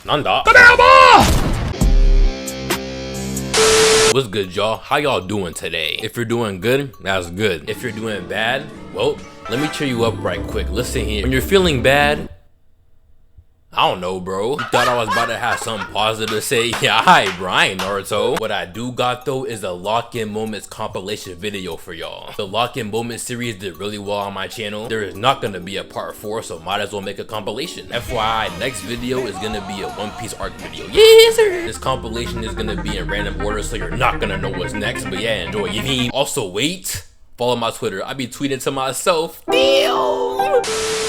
Nanda. What's good, y'all? How y'all doing today? If you're doing good, that's good. If you're doing bad, well, let me cheer you up right quick. Listen here. When you're feeling bad, I don't know, bro. You thought I was about to have something positive to say? Yeah, hi, bro. I ain't Naruto. What I do got, though, is a lock-in moments compilation video for y'all. The lock-in moments series did really well on my channel. There is not gonna be a part 4, so might as well make a compilation. FYI, next video is gonna be a One Piece arc video. Yes, sir. This compilation is gonna be in random order, so you're not gonna know what's next. But yeah, enjoy. You need. Also, wait. Follow my Twitter. I be tweeting to myself. Damn.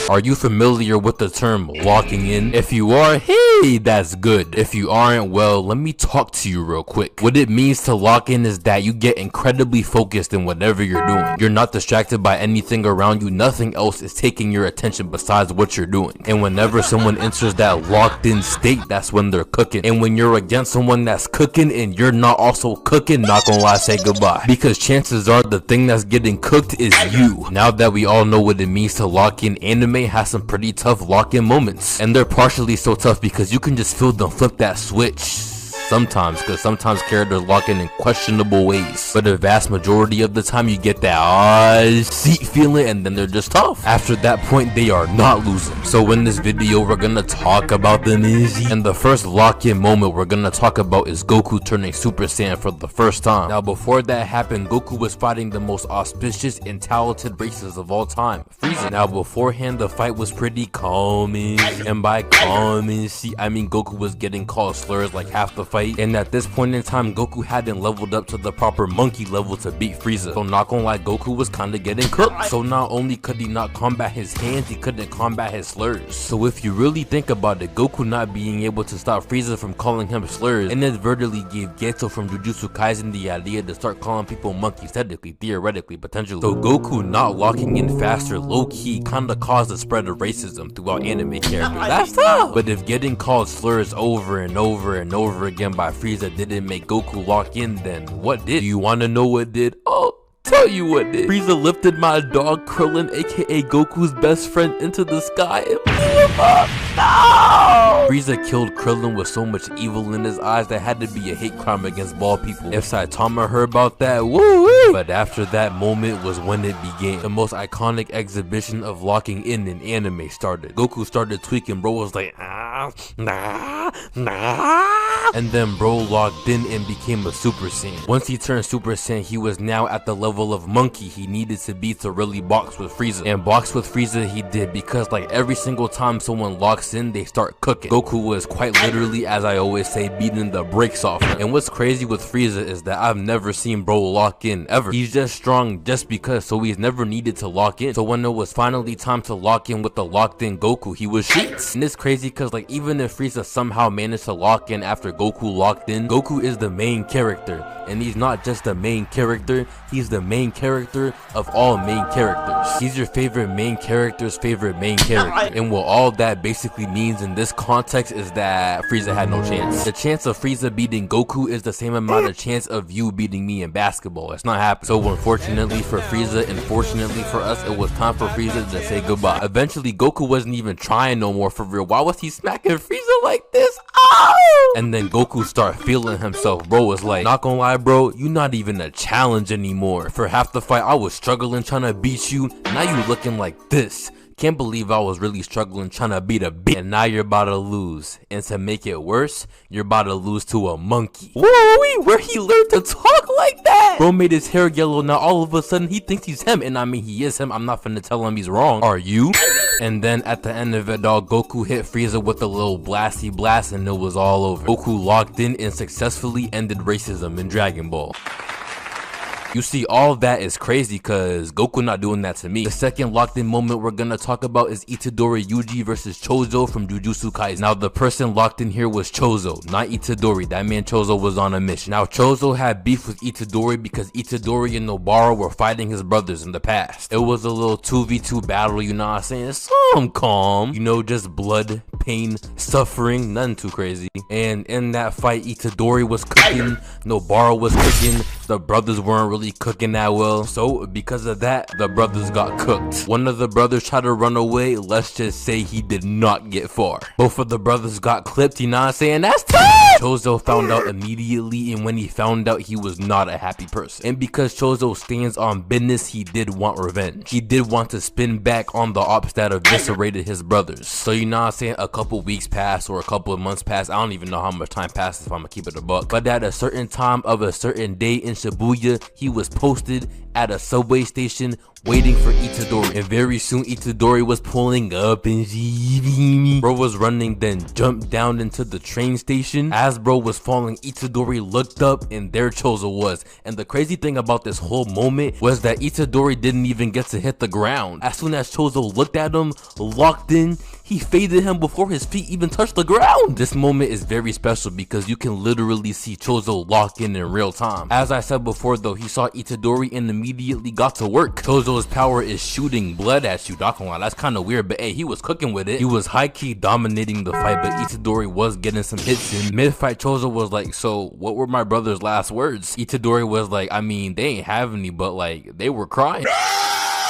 Are you familiar with the term locking in? If you are, hey, that's good. If you aren't, well, let me talk to you real quick. What it means to lock in is that you get incredibly focused in whatever you're doing. You're not distracted by anything around you. Nothing else is taking your attention besides what you're doing. And whenever someone enters that locked in state, that's when they're cooking. And when you're against someone that's cooking and you're not also cooking, not gonna lie, say goodbye. Because chances are the thing that's getting cooked is you. Now that we all know what it means to lock in, anime has some pretty tough lock-in moments, and they're partially so tough because you can just feel them flip that switch sometimes, because sometimes characters lock in questionable ways, but the vast majority of the time you get that seat feeling, and then they're just tough. After that point, they are not losing. So in this video, we're gonna talk about them easy, and the first lock-in moment we're gonna talk about is Goku turning Super Saiyan for the first time. Now before that happened, Goku was fighting the most auspicious and talented races of all time, Frieza. Now beforehand, the fight was pretty calming, and by calming, I mean Goku was getting called slurs like half the fight. And at this point in time, Goku hadn't leveled up to the proper monkey level to beat Frieza. So not gonna lie, Goku was kinda getting cooked. So not only could he not combat his hands, he couldn't combat his slurs. So if you really think about it, Goku not being able to stop Frieza from calling him slurs inadvertently gave Geto from Jujutsu Kaisen the idea to start calling people monkeys, technically, theoretically, potentially. So Goku not locking in faster, low-key, kinda caused the spread of racism throughout anime characters. That's tough! But if getting called slurs over and over and over again by Frieza didn't make Goku lock in, then what did? Do you want to know what did? Oh, tell you what did. Frieza lifted my dog Krillin, aka Goku's best friend, into the sky and blew him up. No! Frieza killed Krillin with so much evil in his eyes that had to be a hate crime against bald people. If Saitama heard about that, woo! But after that moment was when it began. The most iconic exhibition of locking in anime started. Goku started tweaking, bro was like, nah. And then bro locked in and became a Super Saiyan. Once he turned Super Saiyan, he was now at the level of monkey he needed to be to really box with Frieza. And box with Frieza he did, because like every single time someone locks in, they start cooking. Goku was quite literally, as I always say, beating the brakes off him. And what's crazy with Frieza is that I've never seen bro lock in ever. He's just strong just because, so he's never needed to lock in. So when it was finally time to lock in with the locked in Goku, he was sheets. And it's crazy because like even if Frieza somehow managed to lock in after Goku locked in, Goku is the main character. And he's not just the main character, he's the main character of all main characters. He's your favorite main character's favorite main character. And what all that basically means in this context is that Frieza had no chance. The chance of Frieza beating Goku is the same amount of chance of you beating me in basketball. It's not happening. So unfortunately for Frieza and fortunately for us, it was time for Frieza to say goodbye. Eventually Goku wasn't even trying no more for real. Why was he smacking Frieza like this? Oh! And then Goku started feeling himself. Bro was like, not gonna lie bro, you not even a challenge anymore. For half the fight I was struggling trying to beat you, now you looking like this. Can't believe I was really struggling trying to beat a bitch, and now you're about to lose. And to make it worse, you're about to lose to a monkey. Woo-wee, where he learned to talk like that? Bro made his hair yellow, now all of a sudden he thinks he's him, and I mean he is him. I'm not finna tell him he's wrong. Are you? And then at the end of it all, Goku hit Frieza with a little blasty blast and it was all over. Goku locked in and successfully ended racism in Dragon Ball. You see, all of that is crazy because Goku not doing that to me. The second locked in moment we're gonna talk about is Itadori Yuji versus Chozo from Jujutsu Kaisen. Now the person locked in here was Chozo, not Itadori. That man Chozo was on a mission. Now Chozo had beef with Itadori because Itadori and Nobara were fighting his brothers in the past. It was a little 2v2 battle, you know what I'm saying? Some calm, you know, just blood, pain, suffering, nothing too crazy. And in that fight, Itadori was cooking, Nobara was cooking, the brothers weren't really really cooking that well. So because of that, the brothers got cooked. One of the brothers tried to run away. Let's just say he did not get far. Both of the brothers got clipped, you know what I'm saying? That's tough! Chozo found out immediately, and when he found out, he was not a happy person. And because Chozo stands on business, he did want revenge. He did want to spin back on the ops that eviscerated his brothers. So you know what I'm saying? A couple weeks passed or a couple of months passed. I don't even know how much time passes if I'm gonna keep it a buck. But at a certain time of a certain day in Shibuya, he was posted at a subway station waiting for Itadori, and very soon Itadori was pulling up and bro was running, then jumped down into the train station. As bro was falling, Itadori looked up and there Chozo was. And the crazy thing about this whole moment was that Itadori didn't even get to hit the ground. As soon as Chozo looked at him, locked in, he faded him before his feet even touched the ground. This moment is very special because you can literally see Chozo lock in real time. As I said before though, he saw Itadori and immediately got to work. Chozo's power is shooting blood at you, not gonna lie, that's kind of weird, but hey, he was cooking with it. He was high-key dominating the fight, but Itadori was getting some hits in. Mid-fight, Chozo was like, so what were my brother's last words? Itadori was like, I mean, they ain't have any, but like, they were crying.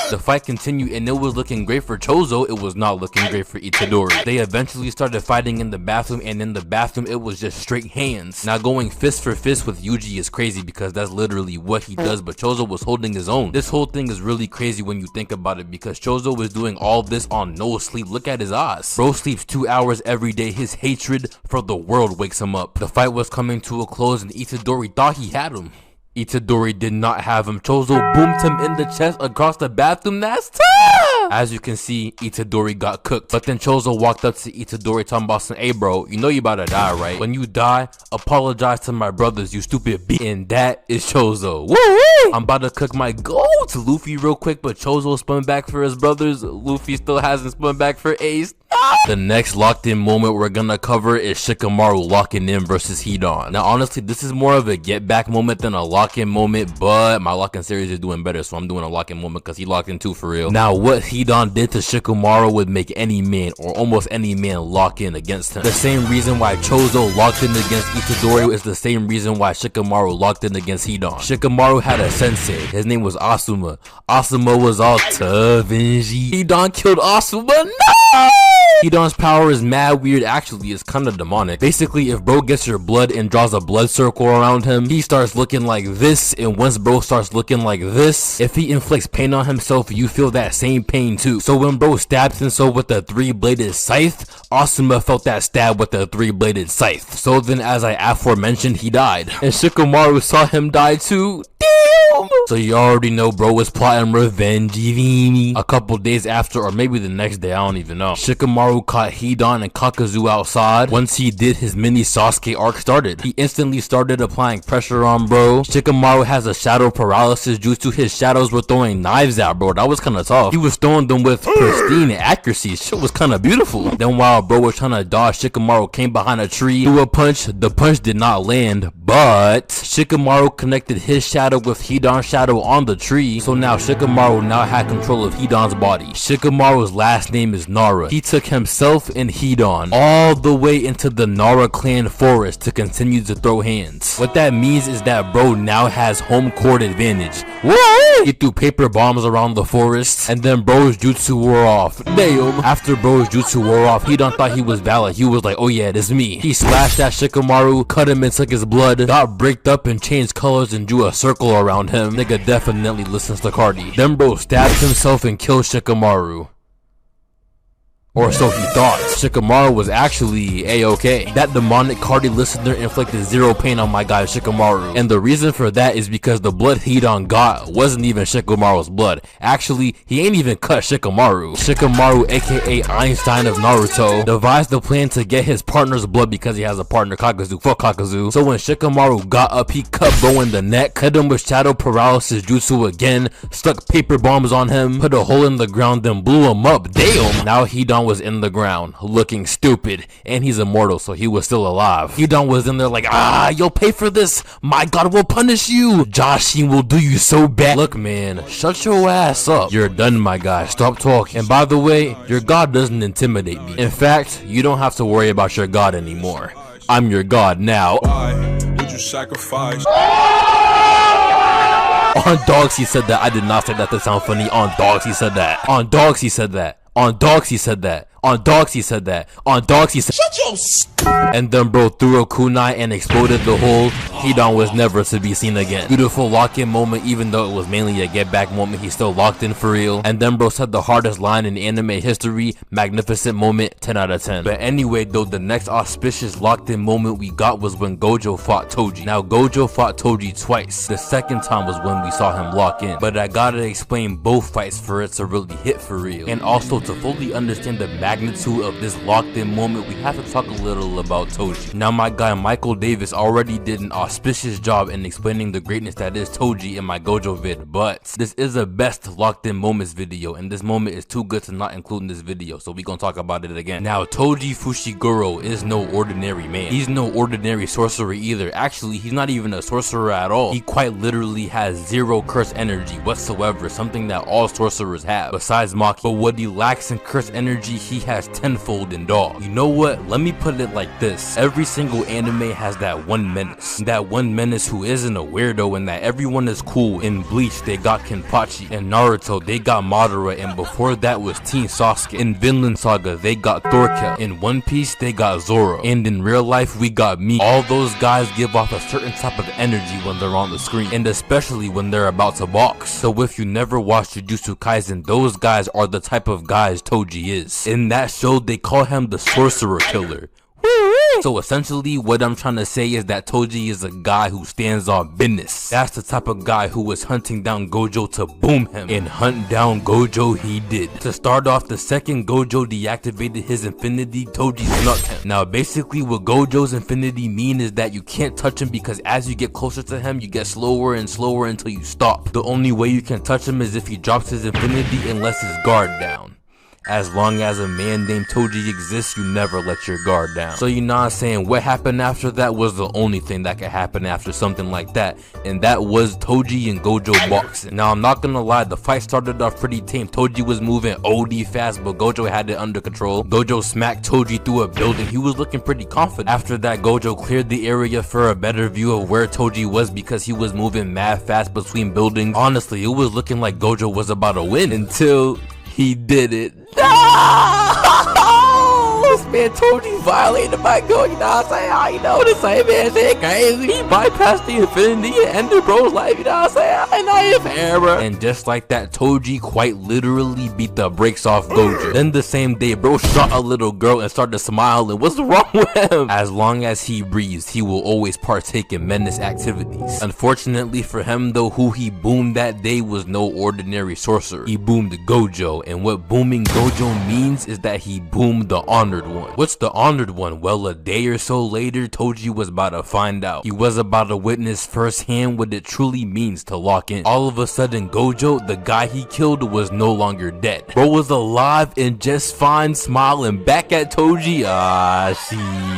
The fight continued and it was looking great for Chozo. It was not looking great for Itadori. They eventually started fighting in the bathroom, and in the bathroom it was just straight hands. Now going fist for fist with Yuji is crazy because that's literally what he does, but Chozo was holding his own. This whole thing is really crazy when you think about it because Chozo was doing all this on no sleep. Look at his eyes. Bro sleeps 2 hours every day. His hatred for the world wakes him up. The fight was coming to a close and Itadori thought he had him. Itadori did not have him. Chozo boomed him in the chest across the bathroom. That's tough! As you can see, Itadori got cooked. But then Chozo walked up to Itadori talking about some, hey bro, you know you about to die, right? When you die, apologize to my brothers, you stupid bitch. And that is Chozo. Woo-woo! I'm about to cook my goat to Luffy real quick, but Chozo spun back for his brothers. Luffy still hasn't spun back for Ace. The next locked in moment we're gonna cover is Shikamaru locking in versus Hedon. Now honestly, this is more of a get back moment than a lock in moment, but my lock in series is doing better, so I'm doing a lock in moment because he locked in too for real. Now what Hedon did to Shikamaru would make any man or almost any man lock in against him. The same reason why Chozo locked in against Itadori is the same reason why Shikamaru locked in against Hedon. Shikamaru had a sensei, his name was Asuma. Asuma was all tough and Hedon killed Asuma. No! Hedon's power is mad weird. Actually, it's kind of demonic. Basically, if bro gets your blood and draws a blood circle around him, he starts looking like this, and once bro starts looking like this, if he inflicts pain on himself, you feel that same pain too. So when bro stabs himself with a 3-bladed scythe, Asuma felt that stab with a 3-bladed scythe. So then, as I aforementioned, he died. And Shikamaru saw him die too. Damn! So you already know bro was plotting revenge. A couple days after, or maybe the next day, I don't even know, Shikamaru caught Hedon and Kakuzu outside. Once he did, his mini Sasuke arc started. He instantly started applying pressure on bro. Shikamaru has a shadow paralysis jutsu. His shadows were throwing knives at bro. That was kind of tough. He was throwing them with pristine accuracy. Shit was kind of beautiful. Then while bro was trying to dodge, Shikamaru came behind a tree, threw a punch. The punch did not land, but Shikamaru connected his shadow with Hedon's shadow on the tree. So now Shikamaru now had control of Hedon's body. Shikamaru's last name is Nara. He took himself and Hedon all the way into the Nara clan forest to continue to throw hands. What that means is that bro now has home court advantage. Woo! He threw paper bombs around the forest, and then bro's jutsu wore off. Damn! After bro's jutsu wore off, Hedon thought he was valid. He was like, oh yeah, this me. He slashed at Shikamaru, cut him and took his blood, got bricked up and changed colors and drew a circle around him. Nigga definitely listens to Cardi. Then bro stabbed himself and killed Shikamaru. Or so he thought. Shikamaru was actually a-okay. That demonic Cardi listener inflicted 0 pain on my guy Shikamaru. And the reason for that is because the blood Hedon got wasn't even Shikamaru's blood. Actually, he ain't even cut Shikamaru. Shikamaru, aka Einstein of Naruto, devised the plan to get his partner's blood because he has a partner, Kakuzu. Fuck Kakuzu. So when Shikamaru got up, he cut bro in the neck, hit him with shadow paralysis jutsu again, stuck paper bombs on him, put a hole in the ground, then blew him up. Damn! Now Hedon was in the ground looking stupid, and he's immortal, so he was still alive. Hedon was in there like, you'll pay for this, my god will punish you, Joshin will do you so bad. Look man, shut your ass up, you're done my guy, stop talking. And by the way, your god doesn't intimidate me. In fact, you don't have to worry about your god anymore. I'm your god now. Why would you sacrifice? On dogs he said that. I did not say that to sound funny. On dogs he said that. On dogs he said that. On dogs he said that. On dogs he said that. On dogs he said. Shut your and then bro threw a kunai and exploded the hole. Hedon was never to be seen again. Beautiful lock-in moment, even though it was mainly a get-back moment, he still locked in for real. And then bro said the hardest line in anime history. Magnificent moment, 10 out of 10. But anyway though, the next auspicious locked-in moment we got was when Gojo fought Toji. Now Gojo fought Toji twice. The second time was when we saw him lock in. But I gotta explain both fights for it to really hit for real. And also to fully understand the magnitude of this locked-in moment, we have to talk a little about Toji. Now my guy Michael Davis already did an auspicious job in explaining the greatness that is Toji in my Gojo vid, but this is a best locked in moments video, and this moment is too good to not include in this video, so we gonna talk about it again. Now Toji Fushiguro is no ordinary man. He's no ordinary sorcerer either. Actually, he's not even a sorcerer at all. He quite literally has zero curse energy whatsoever, something that all sorcerers have besides Maki. But what he lacks in curse energy, he has tenfold in dog. You know what? Let me put it like this. Every single anime has that one menace. That one menace who isn't a weirdo, and that everyone is cool. In Bleach, they got Kenpachi. In Naruto, they got Madara, and before that was Teen Sasuke. In Vinland Saga, they got Thorkel. In One Piece, they got Zoro. And in real life, we got me. All those guys give off a certain type of energy when they're on the screen, and especially when they're about to box. So if you never watched Jujutsu Kaisen, those guys are the type of guys Toji is. In that show, they call him the Sorcerer Killer. So essentially what I'm trying to say is that Toji is a guy who stands on business. That's the type of guy who was hunting down Gojo to boom him, and hunt down Gojo he did. To start off, the second Gojo deactivated his infinity, Toji snuck him. Now basically what Gojo's infinity mean is that you can't touch him, because as you get closer to him you get slower and slower until you stop. The only way you can touch him is if he drops his infinity and lets his guard down. As long as a man named Toji exists, you never let your guard down. So you know what I'm saying, what happened after that was the only thing that could happen after something like that, and that was Toji and Gojo boxing. Now I'm not gonna lie, the fight started off pretty tame. Toji was moving OD fast, but Gojo had it under control. Gojo smacked Toji through a building. He was looking pretty confident. After that, Gojo cleared the area for a better view of where Toji was, because he was moving mad fast between buildings. Honestly, it was looking like Gojo was about to win until he did it. This man Toji violated my goal, you know what I'm saying? I know this same man shit crazy. He bypassed the infinity and ended bro's life, you know what I'm saying? I know you're fair, bro. And just like that, Toji quite literally beat the brakes off Gojo. Then the same day, bro shot a little girl and started smiling. What's wrong with him? As long as he breathes, he will always partake in menace activities. Unfortunately for him though, who he boomed that day was no ordinary sorcerer. He boomed Gojo, and what booming Gojo means is that he boomed the honored one. What's the honored one? Well, a day or so later, Toji was about to find out. He was about to witness firsthand what it truly means to lock in. All of a sudden, Gojo, the guy he killed, was no longer dead. Bro was alive and just fine, smiling back at Toji.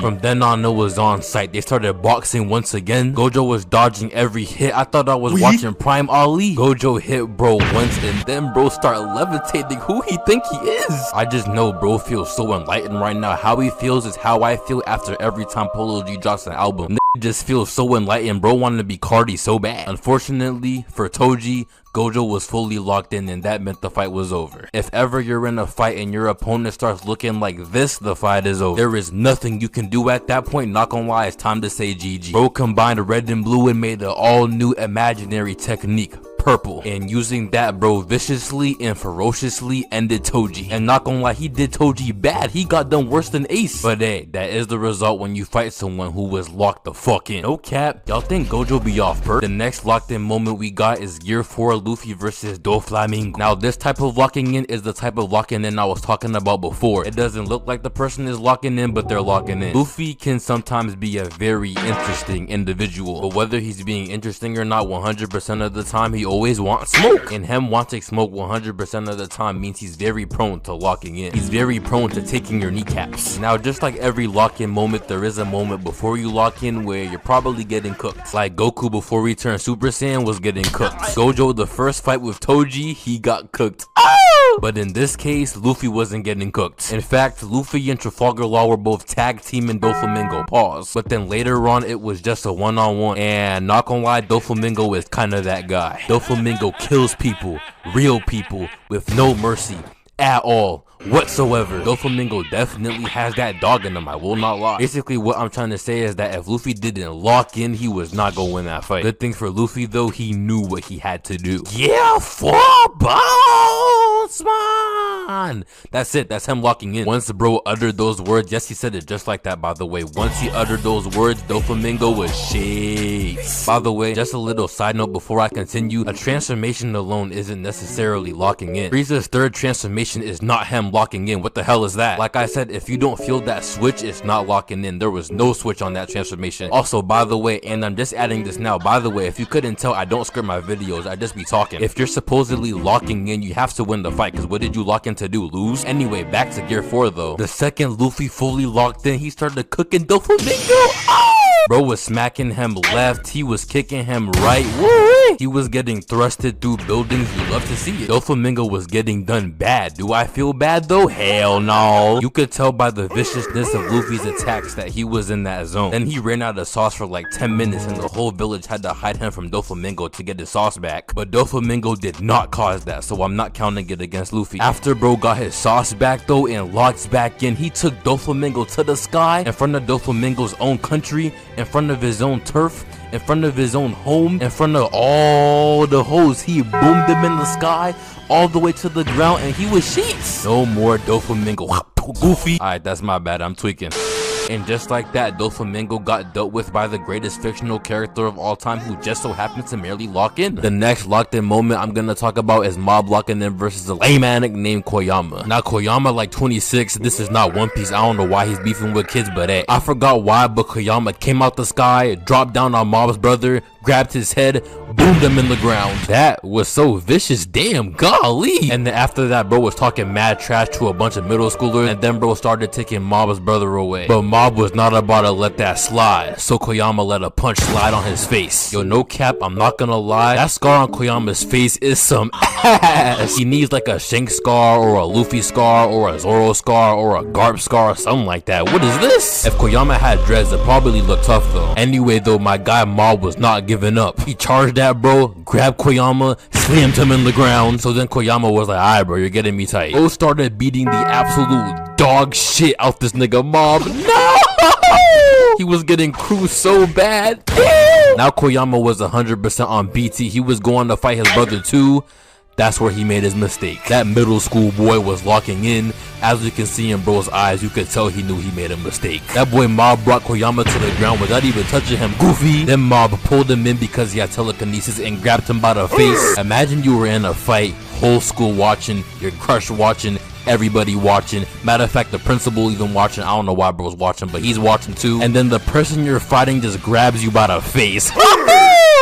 From then on, it was on sight. They started boxing once again. Gojo was dodging every hit. I thought I was watching Prime Ali. Gojo hit bro once, and then bro started levitating. Who he think he is? I just know bro feels so enlightened right now. How he feels is how I feel after every time Polo G drops an album. Just feels so enlightened. Bro wanted to be Cardi so bad. Unfortunately for Toji, Gojo was fully locked in, and that meant the fight was over. If ever you're in a fight and your opponent starts looking like this, the fight is over. There is nothing you can do at that point. Not gonna lie, it's time to say GG. Bro combined red and blue and made an all new imaginary technique, purple, and using that, bro viciously and ferociously ended Toji. And not gonna lie, he did Toji bad. He got done worse than Ace. But hey, that is the result when you fight someone who was locked the fuck in. No cap, y'all think Gojo be off perk? The next locked in moment we got is Gear 4 Luffy versus Doflamingo. Now this type of locking in is the type of locking in I was talking about before. It doesn't look like the person is locking in, but they're locking in. Luffy can sometimes be a very interesting individual, but whether he's being interesting or not, 100% of the time he always wants smoke, and him wanting smoke 100% of the time means he's very prone to locking in. He's very prone to taking your kneecaps. Now just like every lock-in moment, there is a moment before you lock in where you're probably getting cooked. Like Goku before he turned Super Saiyan was getting cooked. Gojo, the first fight with Toji, he got cooked. Oh! But in this case, Luffy wasn't getting cooked. In fact, Luffy and Trafalgar Law were both tag teaming Doflamingo. Pause. But then later on, it was just a one-on-one. And not gonna lie, Doflamingo is kind of that guy. Doflamingo kills people, real people, with no mercy at all whatsoever. Doflamingo definitely has that dog in him, I will not lie. Basically, what I'm trying to say is that if Luffy didn't lock in, he was not gonna win that fight. Good thing for Luffy though, he knew what he had to do. Yeah, 4 bones, man. That's it, that's him locking in. Once the bro uttered those words, yes, he said it just like that, by the way. Once he uttered those words, Doflamingo was shakes. By the way, just a little side note before I continue, a transformation alone isn't necessarily locking in. Frieza's third transformation is not him locking in. What the hell is that? Like I said, if you don't feel that switch, it's not locking in. There was no switch on that transformation. Also, by the way, and I'm just adding this now, by the way, if you couldn't tell, I don't script my videos, I just be talking. If you're supposedly locking in, you have to win the fight, because what did you lock in to do? Lose? Anyway, back to Gear 4 though. The second Luffy fully locked in, he started cooking Doflamingo. Oh! Bro was smacking him left, he was kicking him right. Woo! He was getting thrusted through buildings, you love to see it. Doflamingo was getting done bad. Do I feel bad though? Hell no. You could tell by the viciousness of Luffy's attacks that he was in that zone. Then he ran out of sauce for like 10 minutes and the whole village had to hide him from Doflamingo to get his sauce back. But Doflamingo did not cause that, so I'm not counting it against Luffy. After bro got his sauce back though and locked back in, he took Doflamingo to the sky in front of Doflamingo's own country, in front of his own turf, in front of his own home, in front of all the hoes. He boomed him in the sky all the way to the ground and he was sheets. No more Doflamingo. Goofy. Alright, that's my bad, I'm tweaking. And just like that, Doflamingo got dealt with by the greatest fictional character of all time, who just so happens to merely lock in. The next locked in moment I'm gonna talk about is Mob locking in versus a lame manic named Coyama. Now Coyama like 26, this is not One Piece, I don't know why he's beefing with kids, but hey, I forgot why, but Coyama came out the sky, dropped down on Mob's brother, grabbed his head, boomed him in the ground. That was so vicious, damn golly. And then after that, bro was talking mad trash to a bunch of middle schoolers, and then bro started taking Mob's brother away. But Mob was not about to let that slide, so Coyama let a punch slide on his face. Yo, no cap, I'm not gonna lie, that scar on Koyama's face is some ass. He needs like a Shank scar, or a Luffy scar, or a Zoro scar, or a Garp scar, or something like that. What is this? If Koyama had dreads, it probably looked tough though. Anyway though, my guy Mob was not giving up. He charged that bro, grabbed Koyama, slammed him in the ground. So then Koyama was like, alright bro, you're getting me tight. Bro started beating the absolute dog shit out this nigga Mob. No! He was getting cruised so bad. Now Koyama was 100% on BT. He was going to fight his brother too. That's where he made his mistake. That middle school boy was locking in. As you can see in bro's eyes, you could tell he knew he made a mistake. That boy Mob brought Koyama to the ground without even touching him. Goofy. Then Mob pulled him in because he had telekinesis and grabbed him by the face. Imagine you were in a fight, whole school watching, your crush watching, everybody watching. Matter of fact, the principal even watching. I don't know why bro's watching, but he's watching too. And then the person you're fighting just grabs you by the face.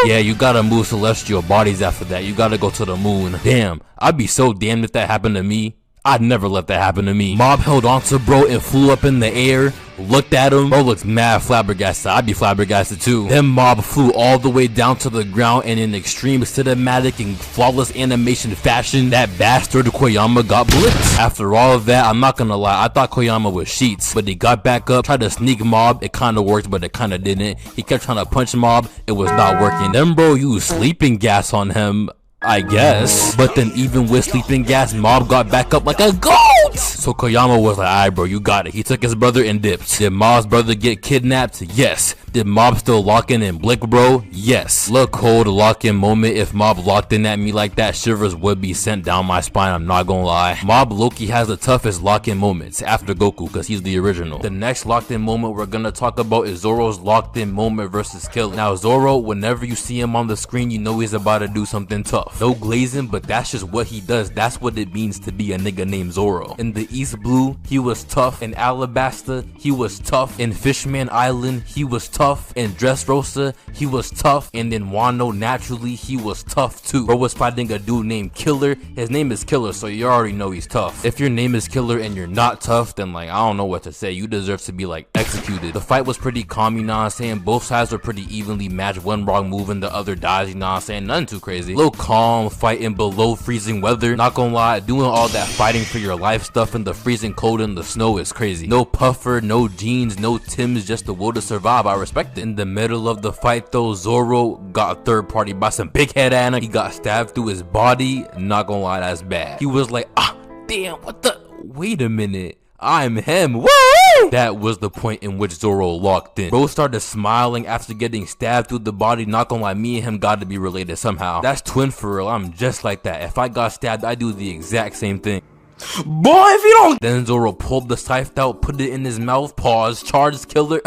Yeah, you gotta move celestial bodies after that. You gotta go to the moon. Damn, I'd be so damned if that happened to me. I'd never let that happen to me. Mob held on to bro and flew up in the air. Looked at him. Bro looks mad flabbergasted. I'd be flabbergasted too. Then Mob flew all the way down to the ground, and in extreme cinematic and flawless animation fashion, that bastard Koyama got blitzed. After all of that, I'm not gonna lie, I thought Koyama was sheets, but he got back up, tried to sneak Mob. It kinda worked, but it kinda didn't. He kept trying to punch Mob. It was not working. Then bro used sleeping gas on him, I guess. But then even with sleeping gas, Mob got back up like a goat. So Koyama was like, alright bro, you got it. He took his brother and dipped. Did Mob's brother get kidnapped? Yes. Did Mob still lock in and blick bro? Yes. Look, cold lock in moment. If Mob locked in at me like that, shivers would be sent down my spine, I'm not gonna lie. Mob Loki has the toughest lock in moments after Goku, because he's the original. The next locked in moment we're gonna talk about is Zoro's locked in moment versus Killer. Now Zoro, whenever you see him on the screen, you know he's about to do something tough. No glazing, but that's just what he does. That's what it means to be a nigga named Zoro. In In the East Blue, he was tough. In Alabasta, he was tough. In Fishman Island, he was tough. In Dressrosa, he was tough. And in Wano, naturally, he was tough too. Bro was fighting a dude named Killer. His name is Killer, so you already know he's tough. If your name is Killer and you're not tough, then like, I don't know what to say. You deserve to be like executed. The fight was pretty calm, you know what I'm saying? Both sides were pretty evenly matched. One wrong move and the other dies, you know what I'm saying? Nothing too crazy. Little calm fighting below freezing weather. Not gonna lie, doing all that fighting for your life stuff in the freezing cold and the snow is crazy. No puffer, no jeans, no Tims, just the will to survive. I respect it. In the middle of the fight though, Zoro got third party by some big head Anna. He got stabbed through his body. Not gonna lie, that's bad. He was like, ah, damn, what the? Wait a minute. I'm him. Woo! That was the point in which Zoro locked in. Bro started smiling after getting stabbed through the body. Not gonna lie, me and him got to be related somehow. That's twin for real. I'm just like that. If I got stabbed, I do the exact same thing. Boy, if you don't. Then Zoro pulled the scythe out, put it in his mouth, pause, charged Killer.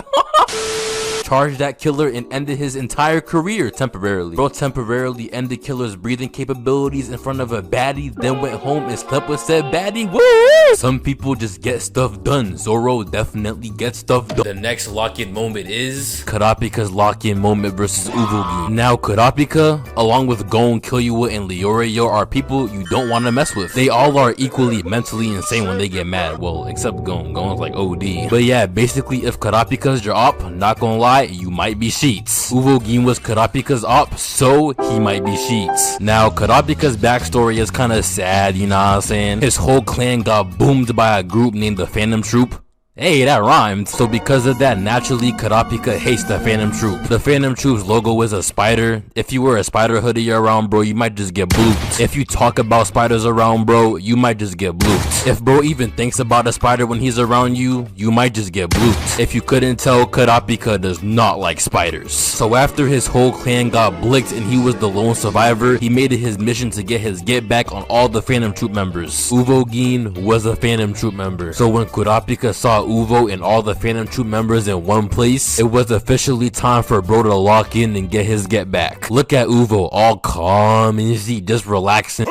Charged that Killer and ended his entire career temporarily. Bro temporarily ended Killer's breathing capabilities in front of a baddie, then went home and slept with said baddie. Woo! Some people just get stuff done. Zoro definitely gets stuff done. The next lock-in moment is Karapika's lock-in moment versus Uvogi. Now Karapika, along with Goon, Killua, and Leorio are people you don't want to mess with. They all are equally mentally insane when they get mad. Well, except Goon. Goon's like OD. But yeah, basically if Karapika's your op, not gonna lie, you might be sheets. Uvogi was Karapika's op, so he might be sheets. Now Karapika's backstory is kinda sad, you know what I'm saying? His whole clan got boomed by a group named the Phantom Troop. Hey, that rhymed. So because of that, naturally, Karapika hates the Phantom Troop. The Phantom Troop's logo is a spider. If you wear a spider hoodie around, bro, you might just get blooped. If you talk about spiders around, bro, you might just get blooped. If bro even thinks about a spider when he's around you, you might just get blooped. If you couldn't tell, Karapika does not like spiders. So after his whole clan got blicked and he was the lone survivor, he made it his mission to get his get back on all the Phantom Troop members. Uvogi was a Phantom Troop member. So when Karapika saw Uvo and all the Phantom Troop members in one place, it was officially time for bro to lock in and get his get back. Look at Uvo, all calm and just relaxing.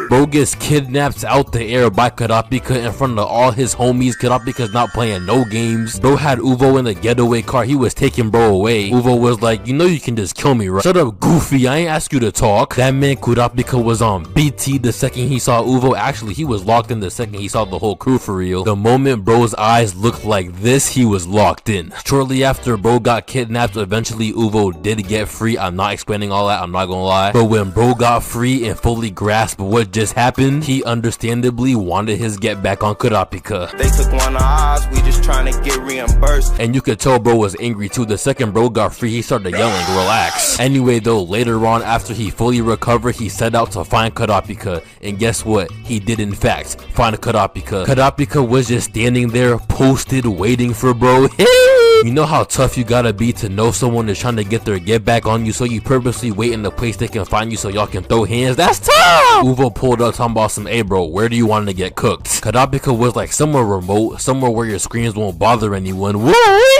Bro gets kidnapped out the air by Karapika in front of all his homies. Karapika's not playing no games. Bro had Uvo in the getaway car. He was taking bro away. Uvo was like, you know you can just kill me, right? Shut up, Goofy. I ain't ask you to talk. That man Karapika was on BT the second he saw Uvo. Actually, he was locked in the second he saw the whole crew for real. The moment bro's eyes looked like this, he was locked in. Shortly after bro got kidnapped, eventually Uvo did get free. I'm not explaining all that, I'm not gonna lie. But when bro got free and fully grasped what just happened, he understandably wanted his get back on Karapika. They took one of ours, we just trying to get reimbursed. And you could tell bro was angry too. The second bro got free, he started yelling, relax. Anyway though, later on after he fully recovered, he set out to find Karapika. And guess what? He did in fact find Karapika. Karapika was just standing there, posted, waiting for bro. You know how tough you gotta be to know someone is trying to get their get back on you, so you purposely wait in the place they can find you so y'all can throw hands? That's tough! Uvo pulled up talking about some, hey bro, where do you want to get cooked? Karapika was like somewhere remote, somewhere where your screams won't bother anyone. Woo!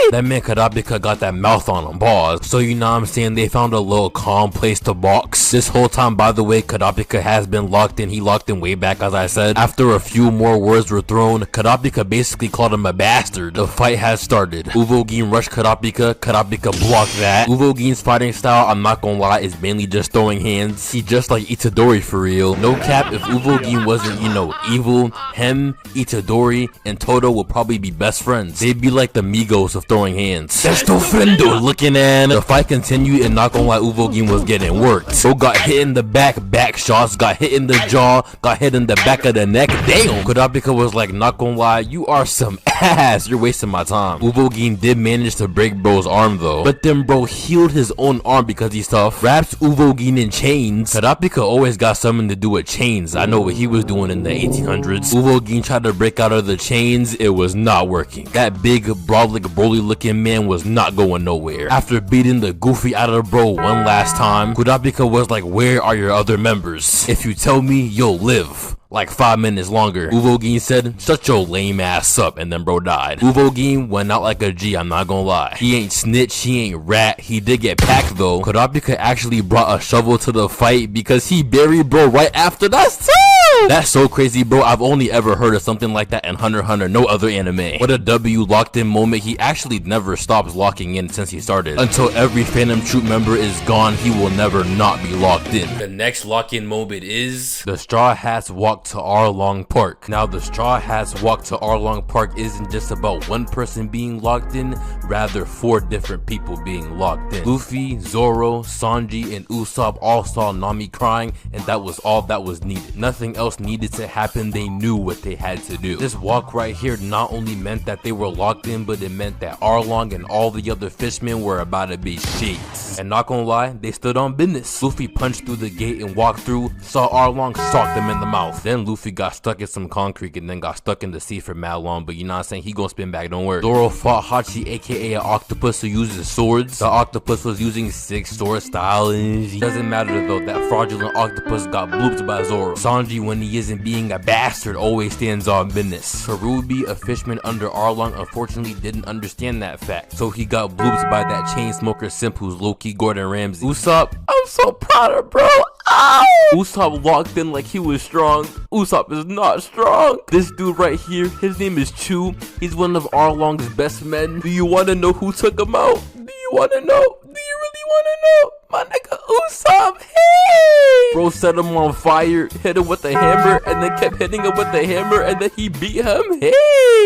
That man Karapika got that mouth on him, boss. So you know what I'm saying, they found a little calm place to box. This whole time, by the way, Karapika has been locked in. He locked in way back, as I said. After a few more words were thrown, Karapika basically called him a bastard. The fight has started. Uvogi rushed Karapika. Karapika blocked that. Uvogi's fighting style, I'm not gonna lie, is mainly just throwing hands. He just like Itadori for real. No cap, if Uvogi wasn't, you know, evil, him, Itadori, and Toto would probably be best friends. They'd be like the Migos of throwing hands. That's Doflamingo looking at. The fight continued and not gonna lie, Uvogi was getting worked. Bro got hit in the back shots, got hit in the jaw, got hit in the back of the neck. Damn! Karapika was like, not gonna lie, you are some ass. You're wasting my time. Uvogi did manage to break bro's arm though. But then bro healed his own arm because he's tough. Wraps Uvogi in chains. Karapika always got something to do with chains. I know what he was doing in the 1800s. Uvogi tried to break out of the chains. It was not working. That big, brolic, broly looking man was not going nowhere. After beating the goofy out of bro one last time, Karapika was like, where are your other members? If you tell me, you'll live. Like 5 minutes longer. Uvogi said, shut your lame ass up, and then bro died. Uvogi went out like a G, I'm not gonna lie. He ain't snitch, he ain't rat. He did get packed though. Karapika actually brought a shovel to the fight because he buried bro right after. That's tough! That's so crazy, bro. I've only ever heard of something like that in Hunter x Hunter, no other anime. What a W locked in moment. He actually never stops locking in since he started. Until every Phantom Troop member is gone, he will never not be locked in. The next lock-in moment is the Straw Hats walk to Arlong Park. Now, the Straw Hats walk to Arlong Park isn't just about one person being locked in, rather 4 different people being locked in. Luffy, Zoro, Sanji, and Usopp all saw Nami crying, and that was all that was needed. Nothing else needed to happen. They knew what they had to do. This walk right here not only meant that they were locked in, but it meant that Arlong and all the other fishmen were about to be shakes. And not gonna lie, they stood on business. Luffy punched through the gate and walked through, saw Arlong, socked him in the mouth. Then Luffy got stuck in some concrete and then got stuck in the sea for mad long, but you know what I'm saying, he gonna spin back, don't worry. Zoro fought Hachi, aka an octopus who uses swords. The octopus was using 6 sword style and doesn't matter though, that fraudulent octopus got blooped by Zoro. Sanji, when he isn't being a bastard, always stands on business. Karubi, a fishman under Arlong, unfortunately didn't understand that fact, so he got blooped by that chain smoker simp who's low-key Gordon Ramsay. Usopp, I'm so proud of bro. Ow! Usopp walked in like he was strong. Usopp is not strong. This dude right here, his name is Chu. He's one of Arlong's best men. Do you want to know who took him out? Do you want to know? Do you really want to know? My nigga Usopp, hey! Bro set him on fire, hit him with a hammer, and then kept hitting him with the hammer, and then he beat him, hey!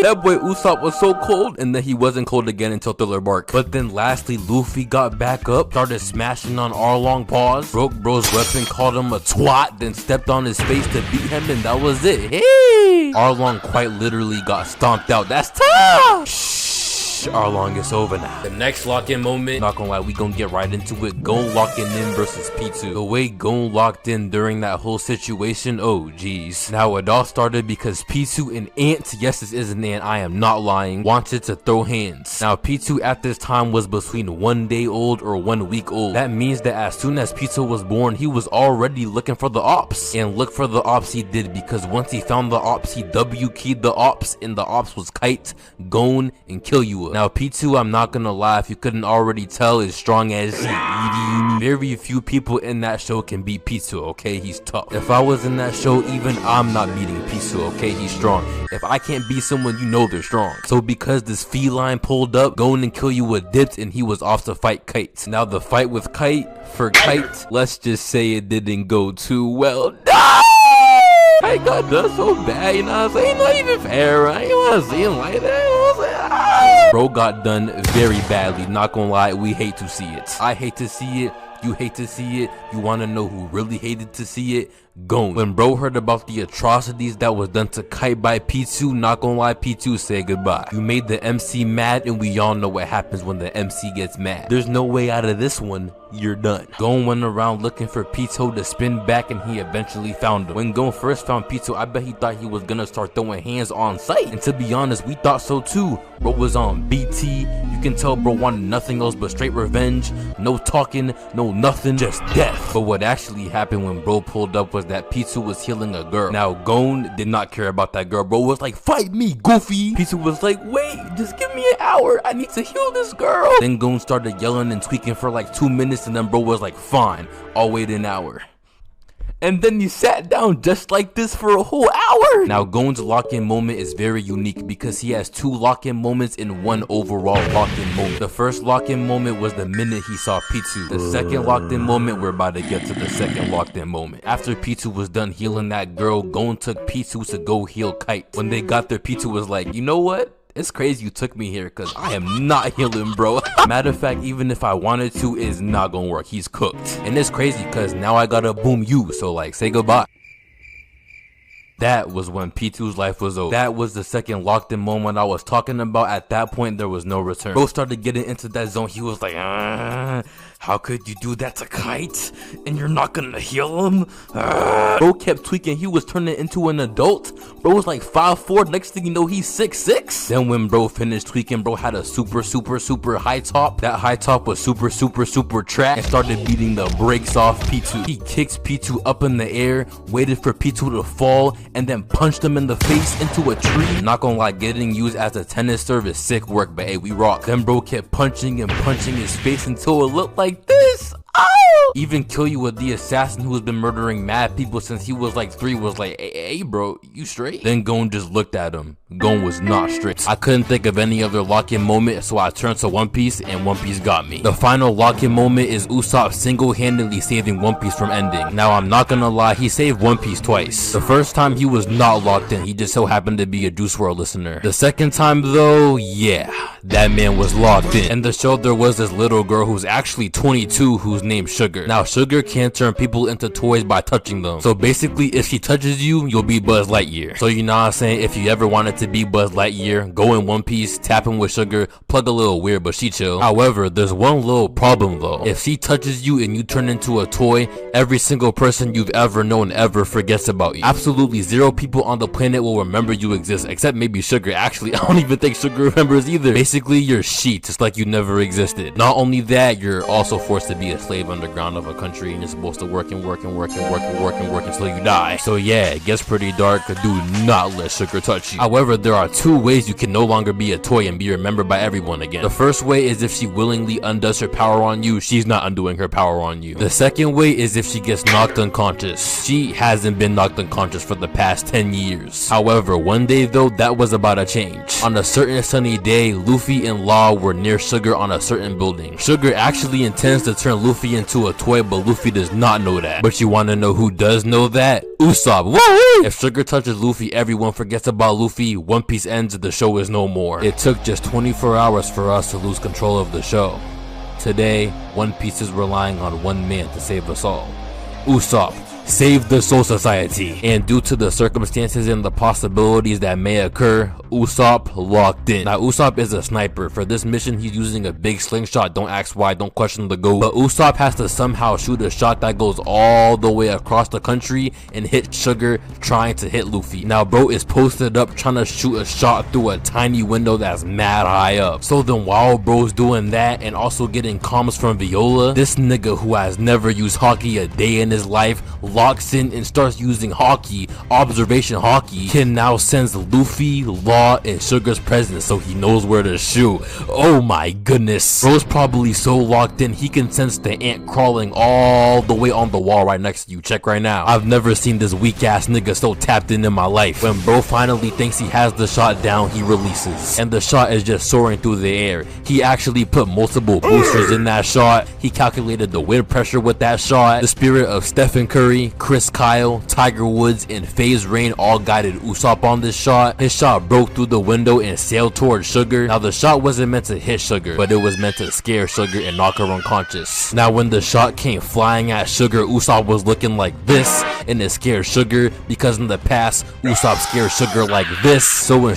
That boy Usopp was so cold, and then he wasn't cold again until Thriller Bark. But then lastly, Luffy got back up, started smashing on Arlong paws, broke bro's weapon, called him a twat, then stepped on his face to beat him, and that was it, hey! Arlong quite literally got stomped out. That's tough! Arlong, it's over now. The next lock-in moment, not gonna lie, we gonna get right into it. Goon locking in versus P2. The way Goon locked in during that whole situation, oh geez. Now it all started because P2 and Ant, yes this is an ant, I am not lying, wanted to throw hands. Now P2 at this time was between 1 day old or 1 week old. That means that as soon as P2 was born, he was already looking for the ops. And look for the ops he did, because once he found the ops, he W keyed the ops, and the ops was Kite, Goon, and Killua. Now P2, I'm not gonna lie, if you couldn't already tell, is strong as shit. Very few people in that show can beat P2, okay? He's tough. If I was in that show, even I'm not beating P2, okay? He's strong. If I can't beat someone, you know they're strong. So because this feline pulled up, Goon and Killua dipped, and he was off to fight Kite. Now the fight with Kite, for Kite, let's just say it didn't go too well. No! I got done so bad, you know what I'm saying? Not even fair, right? You wanna see him like that? Bro got done very badly, not gonna lie, we hate to see it. I hate to see it, you hate to see it. You wanna know who really hated to see it? Goon. When bro heard about the atrocities that was done to Kite by P2, not gonna lie, P2 said goodbye. You made the MC mad, and we all know what happens when the MC gets mad. There's no way out of this one. You're done. Goon went around looking for P2 to spin back, and he eventually found him. When Goon first found P2, I bet he thought he was gonna start throwing hands on sight. And to be honest, we thought so too. Bro was on BT. You can tell bro wanted nothing else but straight revenge. No talking, no nothing, just death. But what actually happened when bro pulled up was that P2 was healing a girl. Now Goon did not care about that girl. Bro was like, fight me, Goofy. P2 was like, wait, just give me an hour. I need to heal this girl. Then Goon started yelling and tweaking for like 2 minutes, and then bro was like, fine, I'll wait an hour. And then he sat down just like this for a whole hour. Now Goon's lock-in moment is very unique because he has 2 lock-in moments in 1 overall lock-in moment. The first lock-in moment was the minute he saw P2. The second locked-in moment, we're about to get to the second locked-in moment. After P2 was done healing that girl, Goon took P2 to go heal Kite. When they got there, P2 was like, you know what? It's crazy you took me here, cause I am not healing, bro. Matter of fact, even if I wanted to, it's not gonna work. He's cooked. And it's crazy cause now I gotta boom you, so like, say goodbye. That was when P2's life was over. That was the second locked-in moment I was talking about. At that point, there was no return. Bro started getting into that zone. He was like, how could you do that to Kite? And you're not gonna heal him? Bro kept tweaking. He was turning into an adult. Bro was like 5'4". Next thing you know, he's 6'6". Then when bro finished tweaking, bro had a super high top. That high top was super trash and started beating the brakes off P2. He kicks P2 up in the air, waited for P2 to fall, and then punched him in the face into a tree. Not gonna lie, getting used as a tennis serve is sick work, but hey, we rock. Then bro kept punching and punching his face until it looked like this. Even kill you with the assassin who has been murdering mad people since he was like 3 was like, hey bro, you straight? Then Goon just looked at him. Goon was not straight. I couldn't think of any other lock-in moment, so I turned to One Piece, and One Piece got me. The final lock-in moment is Usopp single-handedly saving One Piece from ending. Now I'm not gonna lie, he saved One Piece twice. The first time he was not locked in, he just so happened to be a Juice WRLD listener. The second time though, yeah, that man was locked in. In the show there was this little girl who's actually 22 who's named Sugar. Now Sugar can turn people into toys by touching them. So basically if she touches you, you'll be Buzz Lightyear. So you know what I'm saying, if you ever wanted to be Buzz Lightyear, go in One Piece, tap him with Sugar, plug a little weird but she chill. However, there's one little problem though. If she touches you and you turn into a toy, every single person you've ever known ever forgets about you. Absolutely 0 people on the planet will remember you exist, except maybe Sugar. Actually, I don't even think Sugar remembers either. Basically, you're sheet, just like you never existed. Not only that, you're also forced to be a slave underground of a country, and you're supposed to work until you die. So yeah, it gets pretty dark. Do not let Sugar touch you. However, there are 2 ways you can no longer be a toy and be remembered by everyone again. The first way is if she willingly undoes her power on you, she's not undoing her power on you. The second way is if she gets knocked unconscious. She hasn't been knocked unconscious for the past 10 years. However, one day though, that was about to change. On a certain sunny day, Luffy and Law were near Sugar on a certain building. Sugar actually intends to turn Luffy into a toy, but Luffy does not know that. But you wanna know who does know that? Usopp. Woo! If Sugar touches Luffy, everyone forgets about Luffy. One Piece ends, the show is no more. It took just 24 hours for us to lose control of the show. Today, One Piece is relying on one man to save us all. Usopp, save the Soul Society. And due to the circumstances and the possibilities that may occur, Usopp locked in. Now Usopp is a sniper. For this mission he's using a big slingshot. Don't ask why, don't question the goat. But Usopp has to somehow shoot a shot that goes all the way across the country and hit Sugar trying to hit Luffy. Now bro is posted up trying to shoot a shot through a tiny window that's mad high up. So then while bro's doing that and also getting comms from Viola, this nigga who has never used hockey a day in his life locks in and starts using hockey, observation hockey, can now sense Luffy, Law, and Sugar's presence, so he knows where to shoot. Oh my goodness. Bro's probably so locked in he can sense the ant crawling all the way on the wall right next to you. Check right now. I've never seen this weak ass nigga so tapped in my life. When bro finally thinks he has the shot down, he releases. And the shot is just soaring through the air. He actually put multiple boosters in that shot. He calculated the wind pressure with that shot. The spirit of Stephen Curry, Chris Kyle, Tiger Woods, and FaZe Rain all guided Usopp on this shot. His shot broke through the window and sailed towards Sugar. Now the shot wasn't meant to hit Sugar, but it was meant to scare Sugar and knock her unconscious. Now when the shot came flying at Sugar, Usopp was looking like this, and it scared Sugar because in the past Usopp scared Sugar like this. So when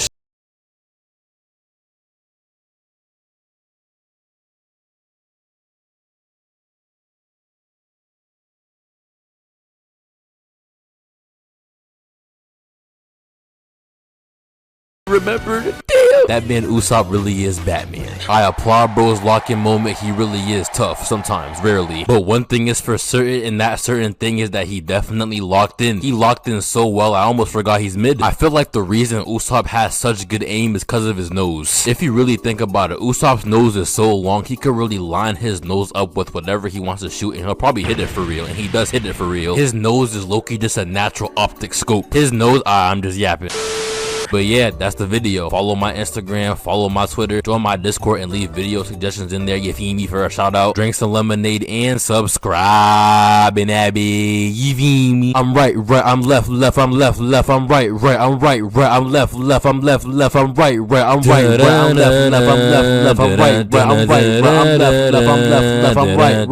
remembered, damn, that man Usopp really is Batman. I applaud bro's lock-in moment. He really is tough sometimes, rarely, but one thing is for certain, and that certain thing is that he definitely locked in. He locked in so well I almost forgot he's mid. I feel like the reason Usopp has such good aim is because of his nose. If you really think about it, Usopp's nose is so long he could really line his nose up with whatever he wants to shoot and he'll probably hit it for real, and he does hit it for real. His nose is low-key just a natural optic scope. His nose, I'm just yapping. But yeah, that's the video. Follow my Instagram, follow my Twitter, join my Discord, and leave video suggestions in there. You feel me, for a shout out. Drink some lemonade and subscribe, and Abby. You feel me? I'm right, I'm left, I'm left, I'm right, I'm right, I'm left, I'm right, I'm right, I'm left, I'm right, I'm right, I'm left, I'm right, I'm right.